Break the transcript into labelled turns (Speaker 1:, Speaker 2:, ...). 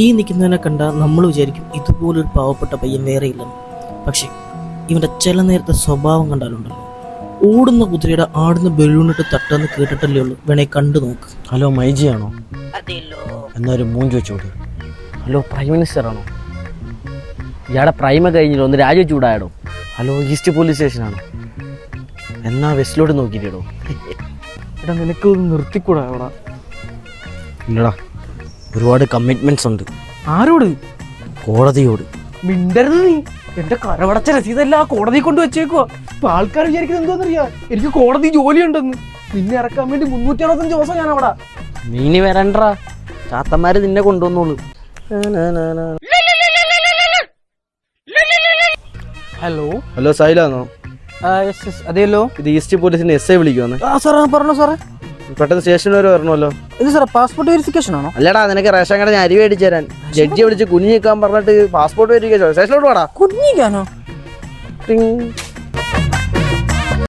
Speaker 1: ഈ നിൽക്കുന്നതിനെ കണ്ടാൽ നമ്മൾ വിചാരിക്കും ഇതുപോലൊരു പാവപ്പെട്ട പയ്യൻ വേറെ ഇല്ലെന്ന്. പക്ഷേ ഇവൻ്റെ ചില നേരത്തെ സ്വഭാവം കണ്ടാലുണ്ടല്ലോ, ഓടുന്ന കുതിരയുടെ ആടുന്ന ബലൂണിട്ട് തട്ടെന്ന് കേട്ടിട്ടല്ലേ ഉള്ളൂ, വേണേ കണ്ടു നോക്ക്.
Speaker 2: ഹലോ മൈജിയാണോ?
Speaker 1: അതെയല്ലോ.
Speaker 2: എന്നൊരു മൂഞ്ച് വെച്ചോട്. ഹലോ പ്രൈം മിനിസ്റ്റർ ആണോ? ഇയാടെ പ്രൈമ കഴിഞ്ഞില്ലോ, ഒന്ന് രാജിവെച്ചൂടായടോ. ഹലോ ഈസ്റ്റ് പോലീസ് സ്റ്റേഷനാണോ? എന്നാ വെസ്റ്റിലോട്ട് നോക്കിയിട്ടോ.
Speaker 3: എടാ നിനക്ക് ഒന്ന് നിർത്തിക്കൂടാ അവിടെ?
Speaker 2: ഇല്ലടാ, ഒരുപാട് കമ്മിറ്റ്മെന്റ്സ് ഉണ്ട്.
Speaker 3: ആരോട്?
Speaker 2: കോടതിയോട്.
Speaker 3: മിണ്ടരുത് നീ. എന്റെ കരവടച്ച രസീതല്ല കോടതി കൊണ്ട് വെച്ചേക്കുവാ. ഇപ്പൊ ആൾക്കാർ വിചാരിക്കുന്നത് എന്താണെന്നറിയാ, എനിക്ക് കോടതി ജോലി ഉണ്ടെന്ന്. നിന്നെ ഇറക്കാൻ വേണ്ടി 365 ദിവസം ഞാൻ അവിടെ.
Speaker 2: നീ വരണ്ടാ, ചാത്തന്മാര് നിന്നെ കൊണ്ടുവന്നോളൂ.
Speaker 3: Hello
Speaker 2: hello സൈലാണോ?
Speaker 3: അതെയല്ലോ.
Speaker 2: ഇത് ഈസ്റ്റ് പോലീസിന്റെ SI വിളിക്കുവാന്ന്.
Speaker 3: സാറേ പറഞ്ഞോ സാറേ.
Speaker 2: പെട്ടെന്ന് സ്റ്റേഷൻ വരെ വരണമല്ലോ.
Speaker 3: ഇത് സാറേ പാസ്പോർട്ട് വെരിഫിക്കേഷൻ ആണോ?
Speaker 2: അല്ലടാ, നിനക്ക് റേഷൻ കട അരി മേടിച്ചു തരാൻ ജഡ്ജിയെ വിളിച്ച് കുഞ്ഞിക്കാൻ പറഞ്ഞിട്ട് പാസ്പോർട്ട് വെരിഫിക്കേഷൻ സ്റ്റേഷനിലോട്ട് വാടാ.
Speaker 3: കുഞ്ഞിക്കാനോ?
Speaker 2: ടിങ്.